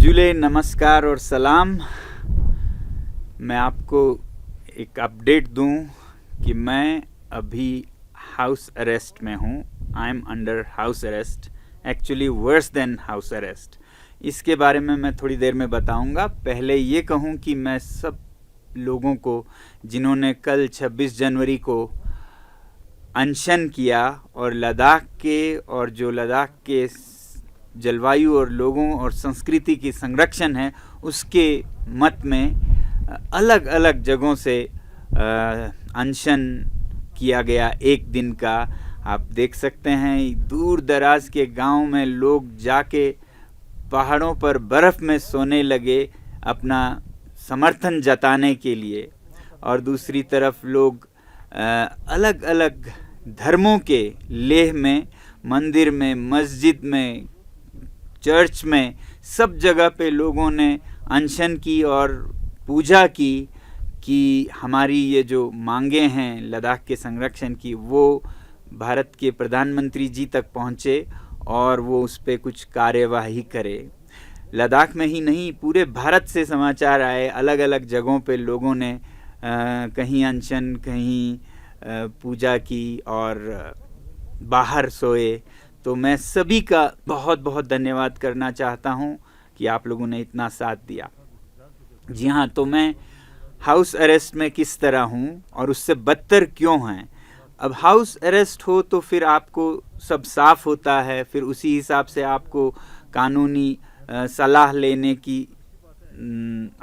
जुले नमस्कार और सलाम। मैं आपको एक अपडेट दूं कि मैं अभी हाउस अरेस्ट में हूं। I am under house arrest, actually worse than house arrest. इसके बारे में मैं थोड़ी देर में बताऊंगा। पहले ये कहूं कि मैं सब लोगों को जिन्होंने कल 26 जनवरी को अनशन किया और लद्दाख के जलवायु और लोगों और संस्कृति की संरक्षण है, उसके मत में अलग अलग जगहों से अनशन किया गया एक दिन का। आप देख सकते हैं दूर दराज के गांव में लोग जाके पहाड़ों पर बर्फ़ में सोने लगे अपना समर्थन जताने के लिए, और दूसरी तरफ लोग अलग अलग धर्मों के लेह में, मंदिर में, मस्जिद में, चर्च में, सब जगह पे लोगों ने अनशन की और पूजा की कि हमारी ये जो मांगे हैं लद्दाख के संरक्षण की, वो भारत के प्रधानमंत्री जी तक पहुँचे और वो उस पर कुछ कार्यवाही करे। लद्दाख में ही नहीं, पूरे भारत से समाचार आए, अलग अलग जगहों पे लोगों ने कहीं अनशन, कहीं पूजा की और बाहर सोए। तो मैं सभी का बहुत बहुत धन्यवाद करना चाहता हूं कि आप लोगों ने इतना साथ दिया। जी हाँ, तो मैं हाउस अरेस्ट में किस तरह हूं और उससे बदतर क्यों हैं। अब हाउस अरेस्ट हो तो फिर आपको सब साफ होता है, फिर उसी हिसाब से आपको कानूनी सलाह लेने की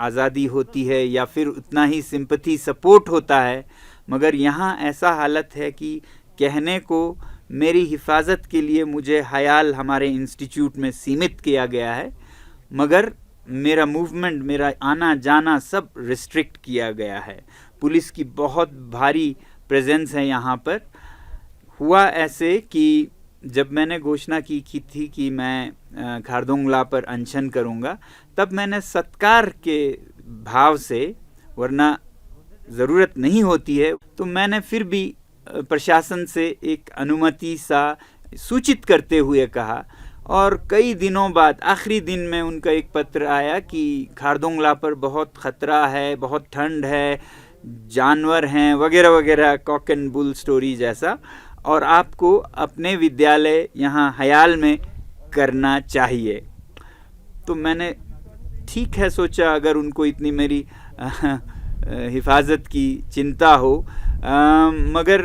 आज़ादी होती है या फिर उतना ही सिंपैथी सपोर्ट होता है। मगर यहाँ ऐसा हालत है कि कहने को मेरी हिफाजत के लिए मुझे हयाल हमारे इंस्टीट्यूट में सीमित किया गया है, मगर मेरा मूवमेंट, मेरा आना जाना सब रिस्ट्रिक्ट किया गया है। पुलिस की बहुत भारी प्रेजेंस है यहाँ पर। हुआ ऐसे कि जब मैंने घोषणा की थी कि मैं खारदुंगला पर अनशन करूँगा, तब मैंने सत्कार के भाव से, वरना ज़रूरत नहीं होती है, तो मैंने फिर भी प्रशासन से एक अनुमति सा सूचित करते हुए कहा। और कई दिनों बाद आखिरी दिन में उनका एक पत्र आया कि खारदुंगला पर बहुत ख़तरा है, बहुत ठंड है, जानवर हैं वगैरह वगैरह, कॉक एंड बुल स्टोरी जैसा, और आपको अपने विद्यालय यहाँ हयाल में करना चाहिए। तो मैंने ठीक है सोचा, अगर उनको इतनी मेरी हिफाजत की चिंता हो, मगर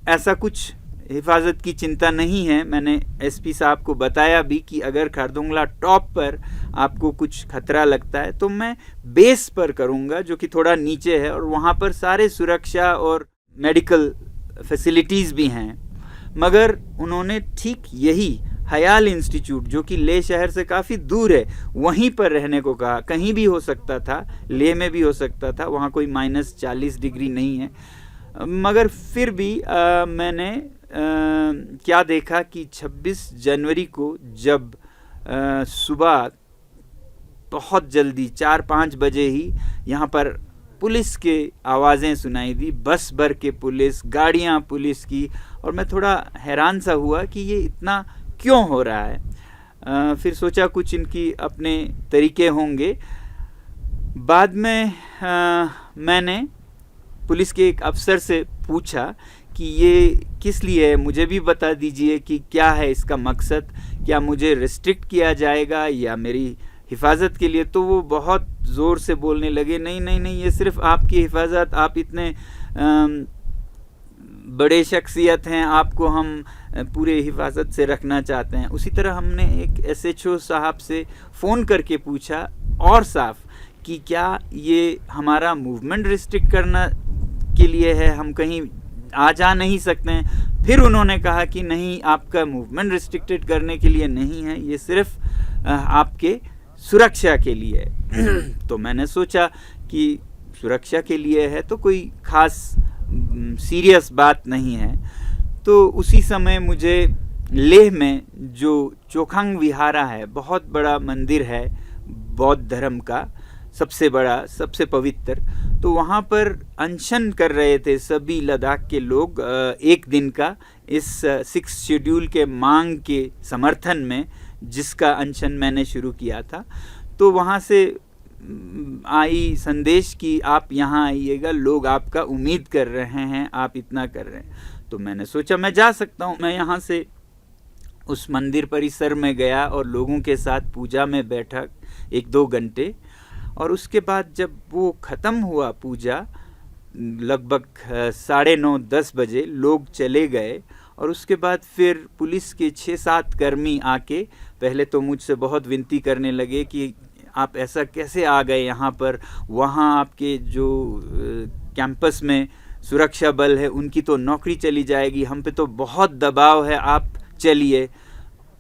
ऐसा कुछ हिफाजत की चिंता नहीं है। मैंने एसपी साहब को बताया भी कि अगर खारदुंगला टॉप पर आपको कुछ खतरा लगता है तो मैं बेस पर करूँगा, जो कि थोड़ा नीचे है, और वहाँ पर सारे सुरक्षा और मेडिकल फैसिलिटीज़ भी हैं। मगर उन्होंने ठीक यही हयाल इंस्टीट्यूट, जो कि लेह शहर से काफ़ी दूर है, वहीं पर रहने को कहा। कहीं भी हो सकता था, लेह में भी हो सकता था, वहाँ कोई -40 डिग्री नहीं है। मगर फिर भी मैंने क्या देखा कि 26 जनवरी को जब सुबह बहुत जल्दी 4-5 बजे ही यहाँ पर पुलिस के आवाज़ें सुनाई दी, बस भर के पुलिस, गाड़ियाँ पुलिस की, और मैं थोड़ा हैरान सा हुआ कि ये इतना क्यों हो रहा है। फिर सोचा कुछ इनकी अपने तरीके होंगे। बाद में मैंने पुलिस के एक अफसर से पूछा कि ये किस लिए है, मुझे भी बता दीजिए कि क्या है इसका मकसद, क्या मुझे रिस्ट्रिक्ट किया जाएगा या मेरी हिफाजत के लिए। तो वो बहुत ज़ोर से बोलने लगे, नहीं नहीं नहीं, ये सिर्फ आपकी हिफाजत, आप इतने बड़े शख्सियत हैं, आपको हम पूरे हिफाजत से रखना चाहते हैं। उसी तरह हमने एक SHO साहब से फ़ोन करके पूछा और साफ कि क्या ये हमारा मूवमेंट रिस्ट्रिक्ट करना के लिए है, हम कहीं आ जा नहीं सकते हैं। फिर उन्होंने कहा कि नहीं, आपका मूवमेंट रिस्ट्रिक्टेड करने के लिए नहीं है, ये सिर्फ आपके सुरक्षा के लिए है। तो मैंने सोचा कि सुरक्षा के लिए है तो कोई ख़ास सीरियस बात नहीं है। तो उसी समय मुझे लेह में जो चोखांग विहारा है, बहुत बड़ा मंदिर है बौद्ध धर्म का, सबसे बड़ा, सबसे पवित्र, तो वहाँ पर अनशन कर रहे थे सभी लद्दाख के लोग एक दिन का, इस 6 शेड्यूल के मांग के समर्थन में, जिसका अनशन मैंने शुरू किया था। तो वहाँ से आई संदेश कि आप यहाँ आइएगा, लोग आपका उम्मीद कर रहे हैं, आप इतना कर रहे हैं। तो मैंने सोचा मैं जा सकता हूँ। मैं यहाँ से उस मंदिर परिसर में गया और लोगों के साथ पूजा में बैठा 1-2 घंटे, और उसके बाद जब वो ख़त्म हुआ पूजा, लगभग 9:30-10 बजे लोग चले गए, और उसके बाद फिर पुलिस के 6-7 कर्मी आके पहले तो मुझसे बहुत विनती करने लगे कि आप ऐसा कैसे आ गए यहाँ पर, वहाँ आपके जो कैंपस में सुरक्षा बल है उनकी तो नौकरी चली जाएगी, हम पे तो बहुत दबाव है, आप चलिए।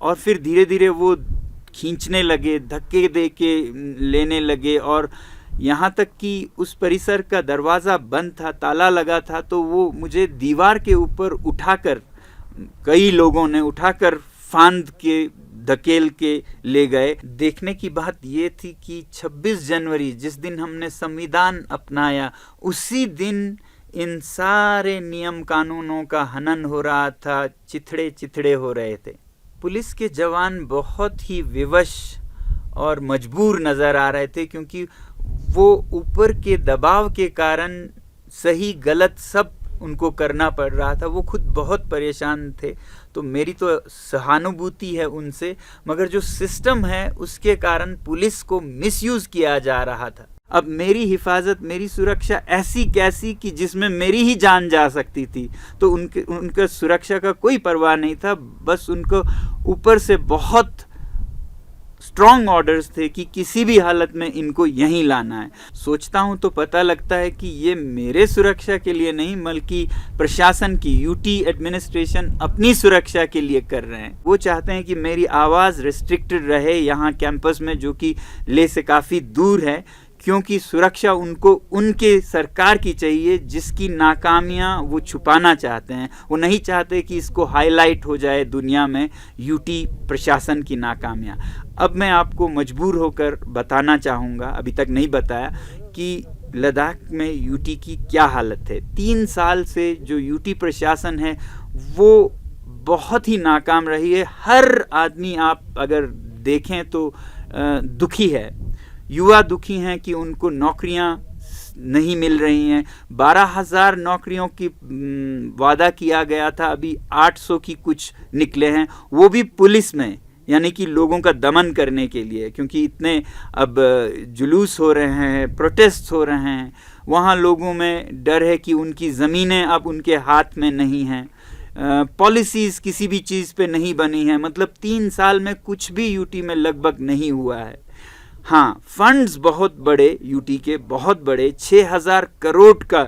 और फिर धीरे धीरे वो खींचने लगे, धक्के दे के लेने लगे, और यहाँ तक कि उस परिसर का दरवाज़ा बंद था, ताला लगा था, तो वो मुझे दीवार के ऊपर उठाकर, कई लोगों ने उठाकर फांद के धकेल के ले गए। देखने की बात ये थी कि 26 जनवरी जिस दिन हमने संविधान अपनाया, उसी दिन इन सारे नियम कानूनों का हनन हो रहा था, चिथड़े चिथड़े हो रहे थे। पुलिस के जवान बहुत ही विवश और मजबूर नज़र आ रहे थे, क्योंकि वो ऊपर के दबाव के कारण सही गलत सब उनको करना पड़ रहा था। वो खुद बहुत परेशान थे। तो मेरी तो सहानुभूति है उनसे, मगर जो सिस्टम है उसके कारण पुलिस को मिसयूज़ किया जा रहा था। अब मेरी हिफाजत, मेरी सुरक्षा ऐसी कैसी कि जिसमें मेरी ही जान जा सकती थी, तो उनके सुरक्षा का कोई परवाह नहीं था। बस उनको ऊपर से बहुत स्ट्रॉन्ग ऑर्डर्स थे कि किसी भी हालत में इनको यहीं लाना है। सोचता हूँ तो पता लगता है कि ये मेरे सुरक्षा के लिए नहीं, बल्कि प्रशासन की, यूटी एडमिनिस्ट्रेशन अपनी सुरक्षा के लिए कर रहे हैं। वो चाहते हैं कि मेरी आवाज़ रिस्ट्रिक्टेड रहे यहाँ कैंपस में, जो कि ले से काफ़ी दूर है, क्योंकि सुरक्षा उनको उनके सरकार की चाहिए, जिसकी नाकामियां वो छुपाना चाहते हैं। वो नहीं चाहते कि इसको हाईलाइट हो जाए दुनिया में यूटी प्रशासन की नाकामियां। अब मैं आपको मजबूर होकर बताना चाहूँगा, अभी तक नहीं बताया, कि लद्दाख में यूटी की क्या हालत है। 3 साल से जो यूटी प्रशासन है वो बहुत ही नाकाम रही है। हर आदमी आप अगर देखें तो दुखी है। युवा दुखी हैं कि उनको नौकरियां नहीं मिल रही हैं। 12,000 नौकरियों की वादा किया गया था, अभी 800 की कुछ निकले हैं, वो भी पुलिस में, यानी कि लोगों का दमन करने के लिए, क्योंकि इतने अब जुलूस हो रहे हैं, प्रोटेस्ट हो रहे हैं। वहाँ लोगों में डर है कि उनकी ज़मीनें अब उनके हाथ में नहीं हैं। पॉलिसीज़ किसी भी चीज़ पे नहीं बनी है। मतलब 3 साल में कुछ भी यूटी में लगभग नहीं हुआ है। हाँ, फंड्स बहुत बड़े, यूटी के बहुत बड़े, 6,000 करोड़ का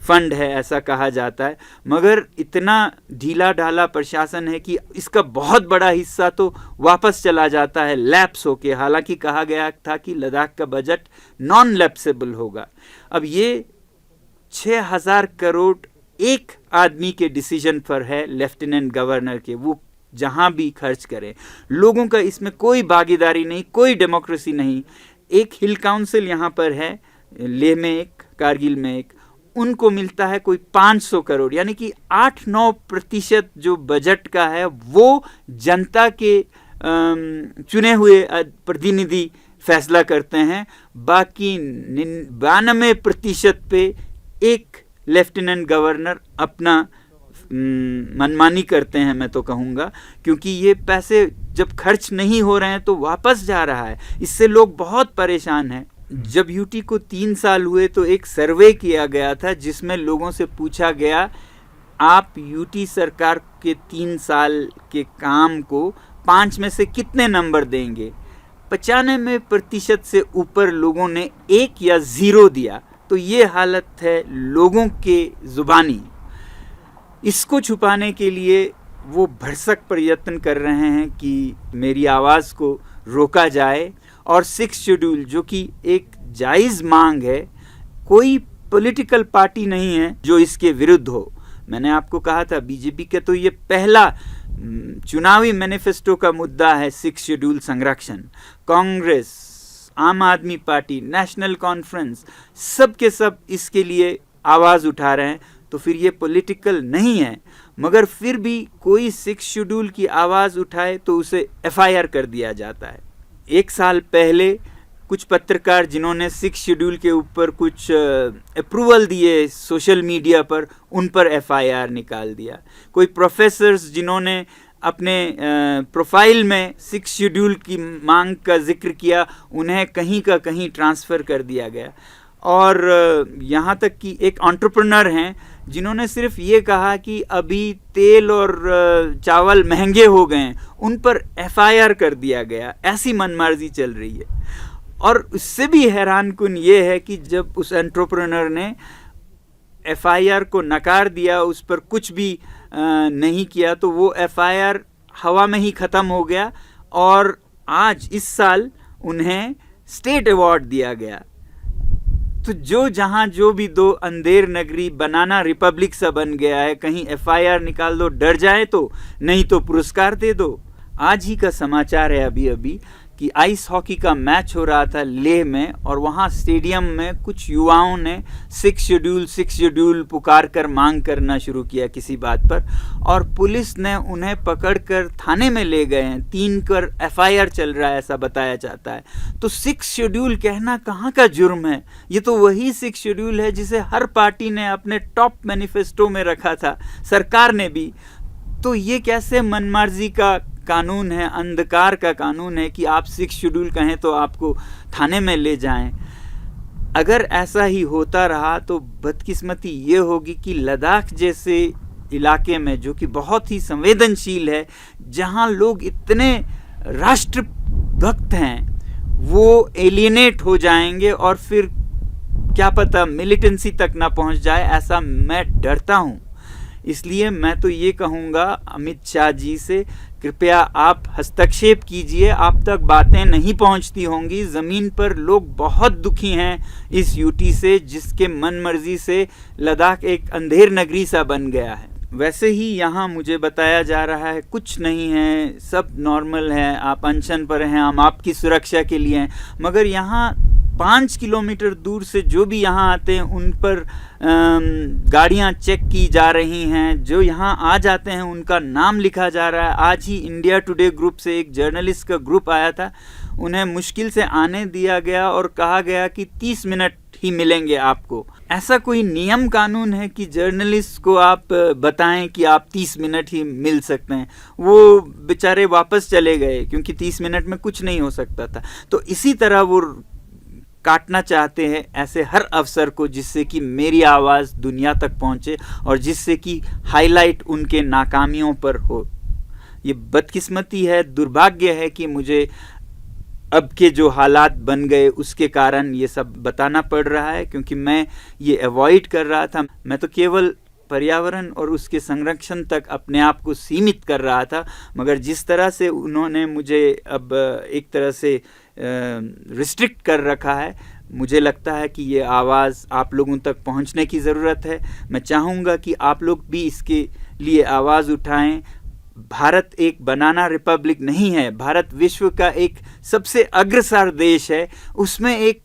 फंड है ऐसा कहा जाता है, मगर इतना ढीला ढाला प्रशासन है कि इसका बहुत बड़ा हिस्सा तो वापस चला जाता है लैप्स होके। हालांकि कहा गया था कि लद्दाख का बजट नॉन लैप्सेबल होगा। अब ये 6,000 करोड़ एक आदमी के डिसीजन पर है, लेफ्टिनेंट गवर्नर के, वो जहाँ भी खर्च करें। लोगों का इसमें कोई भागीदारी नहीं, कोई डेमोक्रेसी नहीं। एक हिल काउंसिल यहाँ पर है, लेह में एक, कारगिल में एक, उनको मिलता है कोई 500 करोड़, यानी कि 8-9% जो बजट का है वो जनता के चुने हुए प्रतिनिधि फैसला करते हैं। बाकी 92% पे एक लेफ्टिनेंट गवर्नर अपना मनमानी करते हैं, मैं तो कहूँगा, क्योंकि ये पैसे जब खर्च नहीं हो रहे हैं तो वापस जा रहा है। इससे लोग बहुत परेशान हैं। जब यूटी को 3 साल हुए तो एक सर्वे किया गया था, जिसमें लोगों से पूछा गया, आप यूटी सरकार के 3 साल के काम को 5 में से कितने नंबर देंगे। 95% से ऊपर लोगों ने 1 या 0 दिया। तो ये हालत है लोगों के ज़ुबानी। इसको छुपाने के लिए वो भरसक प्रयत्न कर रहे हैं कि मेरी आवाज़ को रोका जाए। और 6 शेड्यूल, जो कि एक जायज़ मांग है, कोई पॉलिटिकल पार्टी नहीं है जो इसके विरुद्ध हो। मैंने आपको कहा था बीजेपी के तो ये पहला चुनावी मैनिफेस्टो का मुद्दा है 6 शेड्यूल संरक्षण। कांग्रेस, आम आदमी पार्टी, नेशनल कॉन्फ्रेंस, सब के सब इसके लिए आवाज़ उठा रहे हैं। तो फिर ये पॉलिटिकल नहीं है, मगर फिर भी कोई 6 शेड्यूल की आवाज़ उठाए तो उसे FIR कर दिया जाता है। 1 साल पहले कुछ पत्रकार जिन्होंने 6 शेड्यूल के ऊपर कुछ अप्रूवल दिए सोशल मीडिया पर, उन पर एफआईआर निकाल दिया। कोई प्रोफेसर्स जिन्होंने अपने प्रोफाइल में 6 शेड्यूल की मांग का जिक्र किया, उन्हें कहीं का कहीं ट्रांसफ़र कर दिया गया। और यहाँ तक कि एक एंटरप्रेन्योर हैं जिन्होंने सिर्फ ये कहा कि अभी तेल और चावल महंगे हो गए हैं, उन पर एफआईआर कर दिया गया। ऐसी मनमार्जी चल रही है। और उससे भी हैरान कुन ये है कि जब उस एंटरप्रेन्योर ने एफआईआर को नकार दिया, उस पर कुछ भी नहीं किया, तो वो एफआईआर हवा में ही ख़त्म हो गया। और आज इस साल उन्हें स्टेट अवार्ड दिया गया। तो जहाँ जो भी दो, अंधेर नगरी बनाना रिपब्लिक सा बन गया है। कहीं एफआईआर निकाल दो, डर जाए तो, नहीं तो पुरस्कार दे दो। आज ही का समाचार है अभी कि आइस हॉकी का मैच हो रहा था लेह में, और वहाँ स्टेडियम में कुछ युवाओं ने 6 शेड्यूल पुकार कर मांग करना शुरू किया किसी बात पर, और पुलिस ने उन्हें पकड़कर थाने में ले गए हैं। 3 पर एफआईआर चल रहा है, ऐसा बताया जाता है। तो 6 शेड्यूल कहना कहाँ का जुर्म है? ये तो वही 6 शेड्यूल है जिसे हर पार्टी ने अपने टॉप मैनिफेस्टो में रखा था, सरकार ने भी। तो ये कैसे मनमार्जी का कानून है, अंधकार का कानून है कि आप 6 शेड्यूल कहें तो आपको थाने में ले जाएं। अगर ऐसा ही होता रहा तो बदकिस्मती ये होगी कि लद्दाख जैसे इलाके में, जो कि बहुत ही संवेदनशील है, जहां लोग इतने राष्ट्रभक्त हैं, वो एलियनेट हो जाएंगे और फिर क्या पता मिलिटेंसी तक ना पहुंच जाए, ऐसा मैं डरता हूं। इसलिए मैं तो ये कहूँगा अमित शाह जी से, कृपया आप हस्तक्षेप कीजिए। आप तक बातें नहीं पहुंचती होंगी, ज़मीन पर लोग बहुत दुखी हैं इस यूटी से, जिसके मन मर्जी से लद्दाख एक अंधेर नगरी सा बन गया है। वैसे ही यहाँ मुझे बताया जा रहा है कुछ नहीं है, सब नॉर्मल है, आप अनशन पर हैं, हम आपकी सुरक्षा के लिए हैं। मगर यहाँ 5 किलोमीटर दूर से जो भी यहाँ आते हैं उन पर गाड़ियाँ चेक की जा रही हैं। जो यहाँ आ जाते हैं उनका नाम लिखा जा रहा है। आज ही इंडिया टुडे ग्रुप से एक जर्नलिस्ट का ग्रुप आया था, उन्हें मुश्किल से आने दिया गया और कहा गया कि 30 मिनट ही मिलेंगे आपको। ऐसा कोई नियम कानून है कि जर्नलिस्ट को आप बताएं कि आप 30 मिनट ही मिल सकते हैं? वो बेचारे वापस चले गए क्योंकि 30 मिनट में कुछ नहीं हो सकता था। तो इसी तरह वो काटना चाहते हैं ऐसे हर अवसर को, जिससे कि मेरी आवाज़ दुनिया तक पहुंचे और जिससे कि हाईलाइट उनके नाकामियों पर हो। ये बदकिस्मती है, दुर्भाग्य है कि मुझे अब के जो हालात बन गए उसके कारण ये सब बताना पड़ रहा है, क्योंकि मैं ये अवॉइड कर रहा था। मैं तो केवल पर्यावरण और उसके संरक्षण तक अपने आप को सीमित कर रहा था, मगर जिस तरह से उन्होंने मुझे अब एक तरह से रिस्ट्रिक्ट कर रखा है, मुझे लगता है कि ये आवाज़ आप लोगों तक पहुंचने की ज़रूरत है। मैं चाहूँगा कि आप लोग भी इसके लिए आवाज़ उठाएं। भारत एक बनाना रिपब्लिक नहीं है, भारत विश्व का एक सबसे अग्रसर देश है। उसमें एक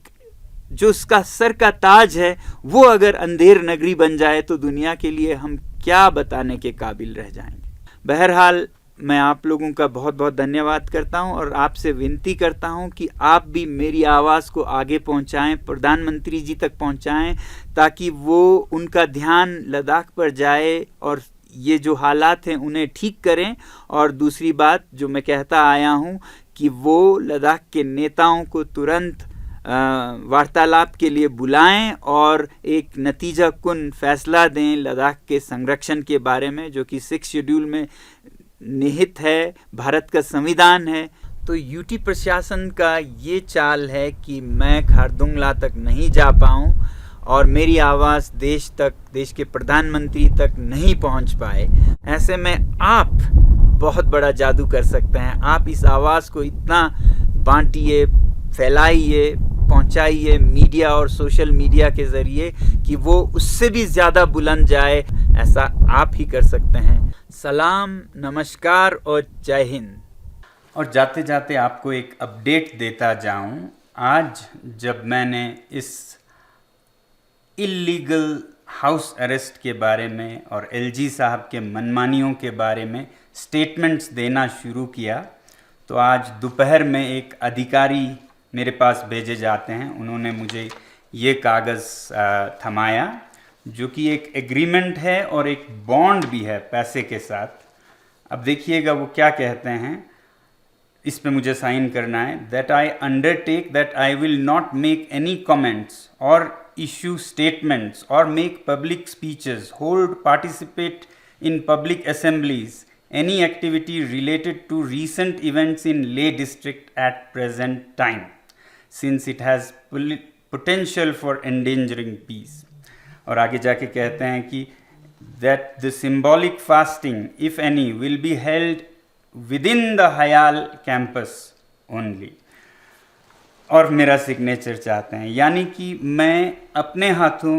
जो उसका सर का ताज है, वो अगर अंधेर नगरी बन जाए तो दुनिया के लिए हम क्या बताने के काबिल रह जाएंगे। बहरहाल मैं आप लोगों का बहुत बहुत धन्यवाद करता हूं और आपसे विनती करता हूं कि आप भी मेरी आवाज़ को आगे पहुंचाएं, प्रधानमंत्री जी तक पहुंचाएं, ताकि वो उनका ध्यान लद्दाख पर जाए और ये जो हालात हैं उन्हें ठीक करें। और दूसरी बात जो मैं कहता आया हूं कि वो लद्दाख के नेताओं को तुरंत वार्तालाप के लिए बुलाएं और एक नतीजा कुन फैसला दें लद्दाख के संरक्षण के बारे में, जो कि 6 शेड्यूल में निहित है, भारत का संविधान है। तो यूटी प्रशासन का ये चाल है कि मैं खारदुंगला तक नहीं जा पाऊँ और मेरी आवाज़ देश तक, देश के प्रधानमंत्री तक नहीं पहुंच पाए। ऐसे में आप बहुत बड़ा जादू कर सकते हैं। आप इस आवाज़ को इतना बांटिए, फैलाइए, पहुंचाइए मीडिया और सोशल मीडिया के ज़रिए कि वो उससे भी ज़्यादा बुलंद जाए। ऐसा आप ही कर सकते हैं। सलाम, नमस्कार और जय हिंद। और जाते जाते आपको एक अपडेट देता जाऊं। आज जब मैंने इस इल्लीगल हाउस अरेस्ट के बारे में और एलजी साहब के मनमानियों के बारे में स्टेटमेंट्स देना शुरू किया, तो आज दोपहर में एक अधिकारी मेरे पास भेजे जाते हैं। उन्होंने मुझे ये कागज़ थमाया जो कि एक एग्रीमेंट है और एक बॉन्ड भी है पैसे के साथ। अब देखिएगा वो क्या कहते हैं, इस पे मुझे साइन करना है। That I undertake that I will not make any comments और इशू स्टेटमेंट्स और make public speeches, hold participate in public assemblies, any activity related to recent events in Leh district at present time, since it has potential for endangering peace. और आगे जाके कहते हैं कि that the symbolic fasting, if any, will be held within the Hayal campus only. और मेरा signature चाहते हैं, यानी कि मैं अपने हाथों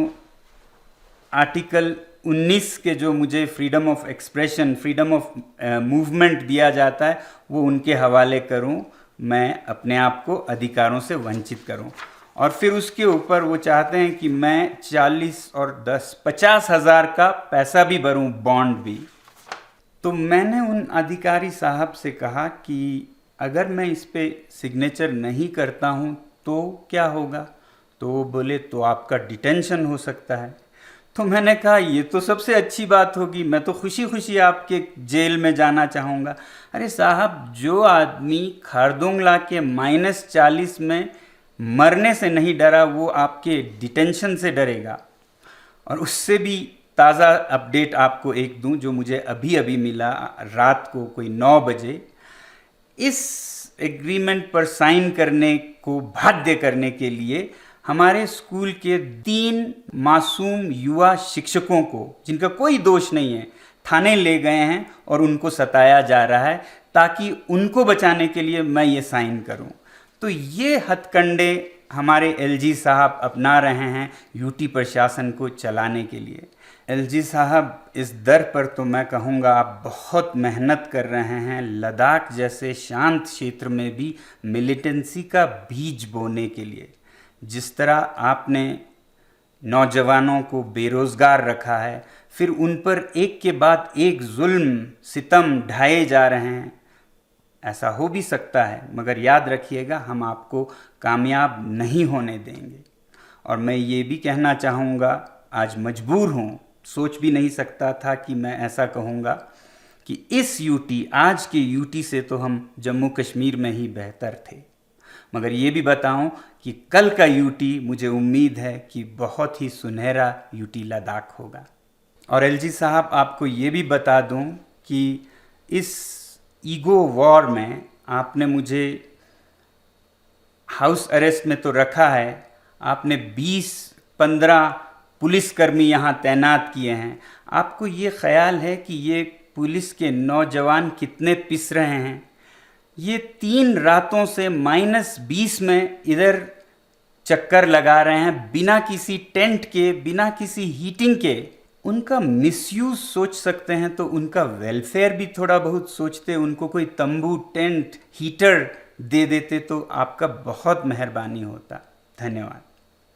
आर्टिकल 19 के जो मुझे freedom of expression, freedom of movement दिया जाता है वो उनके हवाले करूं, मैं अपने आप को अधिकारों से वंचित करूं। और फिर उसके ऊपर वो चाहते हैं कि मैं 40 और 10 50,000 का पैसा भी भरूं, बॉन्ड भी। तो मैंने उन अधिकारी साहब से कहा कि अगर मैं इस पे सिग्नेचर नहीं करता हूं तो क्या होगा? तो वो बोले तो आपका डिटेंशन हो सकता है। तो मैंने कहा ये तो सबसे अच्छी बात होगी, मैं तो खुशी खुशी आपके जेल में जाना चाहूँगा। अरे साहब, जो आदमी खारदोंगला के -40 में मरने से नहीं डरा वो आपके डिटेंशन से डरेगा। और उससे भी ताज़ा अपडेट आपको एक दूं जो मुझे अभी अभी मिला रात को कोई 9 बजे। इस एग्रीमेंट पर साइन करने को बाध्य करने के लिए हमारे स्कूल के 3 मासूम युवा शिक्षकों को, जिनका कोई दोष नहीं है, थाने ले गए हैं और उनको सताया जा रहा है ताकि उनको बचाने के लिए मैं ये साइन करूं। तो ये हथकंडे हमारे एलजी साहब अपना रहे हैं यूटी प्रशासन को चलाने के लिए। एलजी साहब, इस दर पर तो मैं कहूँगा आप बहुत मेहनत कर रहे हैं लद्दाख जैसे शांत क्षेत्र में भी मिलिटेंसी का बीज बोने के लिए। जिस तरह आपने नौजवानों को बेरोज़गार रखा है, फिर उन पर एक के बाद एक जुल्म सितम ढाए जा रहे हैं, ऐसा हो भी सकता है, मगर याद रखिएगा हम आपको कामयाब नहीं होने देंगे। और मैं ये भी कहना चाहूँगा, आज मजबूर हूँ, सोच भी नहीं सकता था कि मैं ऐसा कहूँगा कि इस यूटी, आज के यूटी से तो हम जम्मू कश्मीर में ही बेहतर थे। मगर ये भी बताऊं कि कल का यूटी मुझे उम्मीद है कि बहुत ही सुनहरा यूटी लद्दाख होगा। और एलजी साहब, आपको ये भी बता दूं कि इस ईगो वॉर में आपने मुझे हाउस अरेस्ट में तो रखा है, आपने 20-15 पुलिसकर्मी यहाँ तैनात किए हैं। आपको ये ख्याल है कि ये पुलिस के नौजवान कितने पिस रहे हैं? ये 3 रातों से -20 में इधर चक्कर लगा रहे हैं, बिना किसी टेंट के, बिना किसी हीटिंग के। उनका मिसयूज सोच सकते हैं तो उनका वेलफेयर भी थोड़ा बहुत सोचते, उनको कोई तंबू, टेंट, हीटर दे देते तो आपका बहुत मेहरबानी होता। धन्यवाद।